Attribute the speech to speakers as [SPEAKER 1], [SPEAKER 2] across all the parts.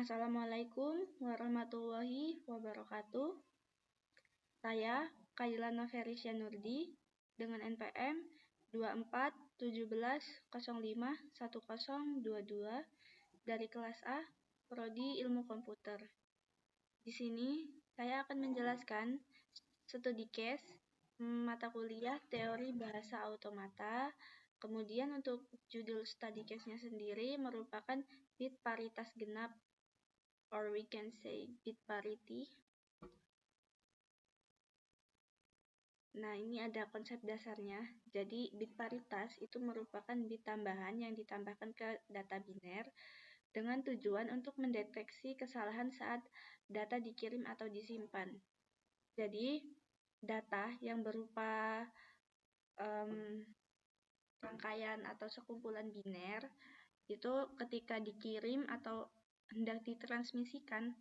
[SPEAKER 1] Assalamualaikum warahmatullahi wabarakatuh. Saya Kaila Noverisya Nurdi dengan NPM 2417051022 dari kelas A, Prodi Ilmu Komputer. Di sini saya akan menjelaskan studi case mata kuliah teori bahasa automata. Kemudian untuk judul study case-nya sendiri merupakan bit paritas genap, or we can say bit parity. Nah, ini ada konsep dasarnya. Jadi, bit paritas itu merupakan bit tambahan yang ditambahkan ke data biner dengan tujuan untuk mendeteksi kesalahan saat data dikirim atau disimpan. Jadi, data yang berupa rangkaian atau sekumpulan biner itu ketika dikirim atau hendak ditransmisikan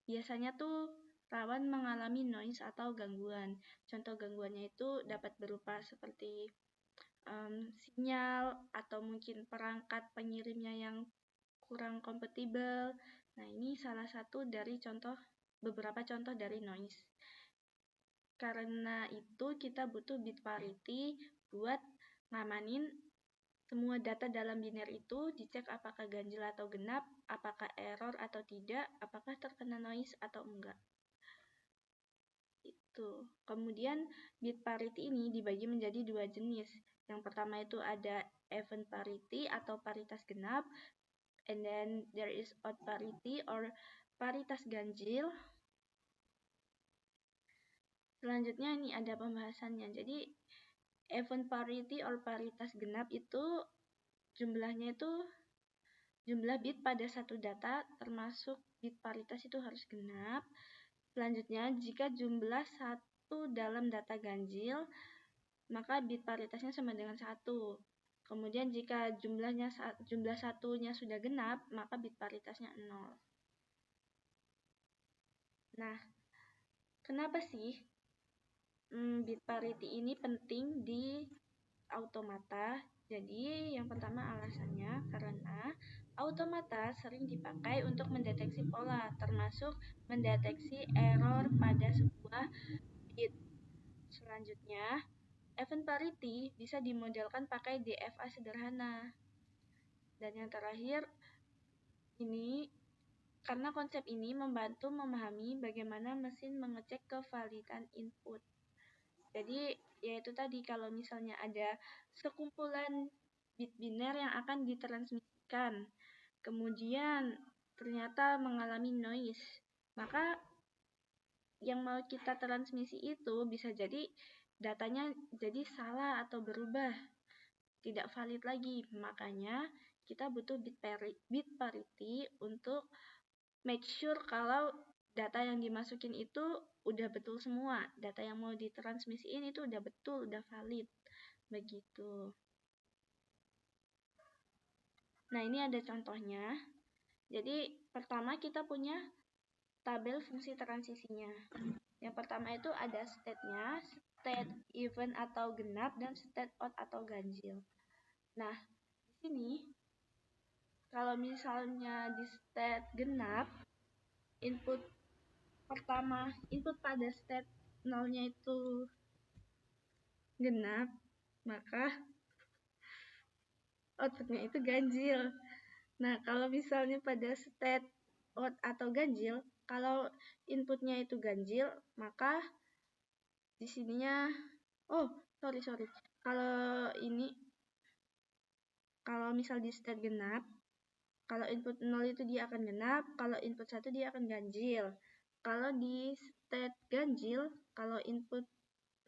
[SPEAKER 1] biasanya tuh rawan mengalami noise atau gangguan. Contoh gangguannya itu dapat berupa seperti sinyal atau mungkin perangkat pengirimnya yang kurang kompatibel. Nah, ini salah satu dari beberapa contoh dari noise. Karena itu kita butuh bit parity buat ngamanin semua data dalam biner itu, dicek apakah ganjil atau genap, apakah error atau tidak, apakah terkena noise atau enggak. Kemudian bit parity ini dibagi menjadi dua jenis. Yang pertama itu ada even parity atau paritas genap, and then there is odd parity or paritas ganjil. Selanjutnya ini ada pembahasannya. Jadi even parity or paritas genap itu jumlahnya itu jumlah bit pada satu data, termasuk bit paritas itu harus genap. Selanjutnya, jika jumlah satu dalam data ganjil, maka bit paritasnya sama dengan 1. Kemudian jika jumlah satunya sudah genap, maka bit paritasnya 0. Nah, kenapa sih bit parity ini penting di automata? Jadi, yang pertama alasannya karena automata sering dipakai untuk mendeteksi pola, termasuk mendeteksi error pada sebuah bit. Selanjutnya, even parity bisa dimodelkan pakai DFA sederhana. Dan yang terakhir, karena konsep ini membantu memahami bagaimana mesin mengecek kevalidan input. Jadi, yaitu tadi kalau misalnya ada sekumpulan bit biner yang akan ditransmisikan, kemudian ternyata mengalami noise, maka yang mau kita transmisi itu bisa jadi datanya jadi salah atau berubah, tidak valid lagi. Makanya kita butuh bit parity untuk make sure kalau data yang dimasukin itu udah betul semua. Data yang mau ditransmisiin itu udah betul, udah valid. Begitu. Nah, ini ada contohnya. Jadi, pertama kita punya tabel fungsi transisinya. Yang pertama itu ada state-nya, state even atau genap, dan state odd atau ganjil. Nah, di sini kalau misalnya di state genap, input pada state 0-nya itu genap, maka outputnya itu ganjil. Nah, kalau misalnya pada state odd atau ganjil, kalau inputnya itu ganjil, maka di sininya kalau misal di state genap, kalau input 0 itu dia akan genap, kalau input 1 dia akan ganjil. Kalau di state ganjil, kalau input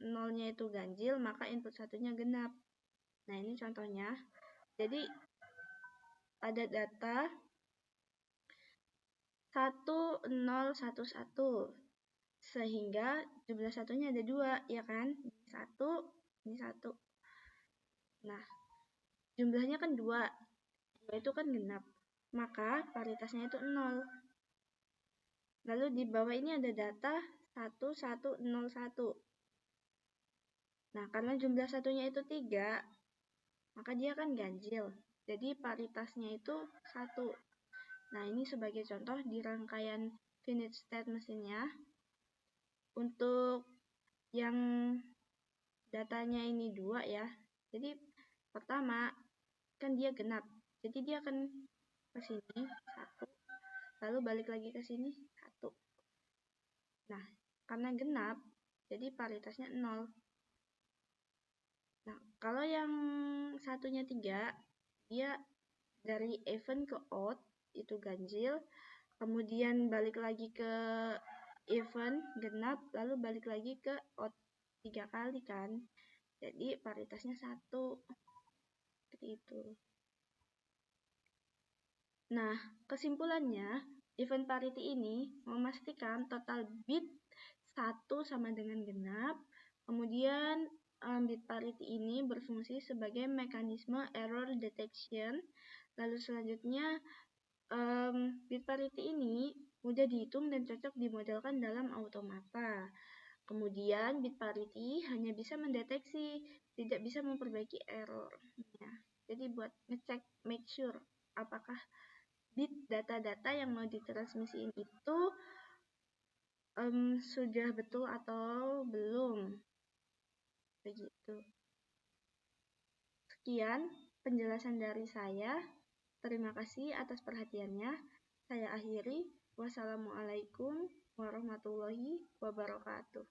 [SPEAKER 1] 0-nya itu ganjil, maka input 1-nya genap. Nah, ini contohnya. Jadi, ada data 1011, sehingga jumlah satunya ada 2, ya kan? Ini 1. Nah, jumlahnya kan 2. 2 itu kan genap. Maka paritasnya itu 0. Lalu di bawah ini ada data 1101. Nah, karena jumlah satunya itu 3, maka dia kan ganjil. Jadi paritasnya itu 1. Nah, ini sebagai contoh di rangkaian finite state mesinnya. Untuk yang datanya ini 2 ya. Jadi pertama kan dia genap. Jadi dia akan ke sini 1, lalu balik lagi ke sini 1. Nah, karena genap, jadi paritasnya 0. Nah, kalau yang satunya 3, dia dari even ke odd, itu ganjil, kemudian balik lagi ke even, genap, lalu balik lagi ke odd 3 kali kan. Jadi paritasnya 1. Seperti itu. Nah, kesimpulannya, even parity ini memastikan total bit 1 sama dengan genap. Kemudian bit parity ini berfungsi sebagai mekanisme error detection. Lalu selanjutnya, bit parity ini mudah dihitung dan cocok dimodelkan dalam automata. Kemudian bit parity hanya bisa mendeteksi, tidak bisa memperbaiki error. Ya, jadi buat ngecek, make sure apakah bit data-data yang mau ditransmisiin itu sudah betul atau belum. Begitu. Sekian penjelasan dari saya. Terima kasih atas perhatiannya. Saya akhiri. Wassalamualaikum warahmatullahi wabarakatuh.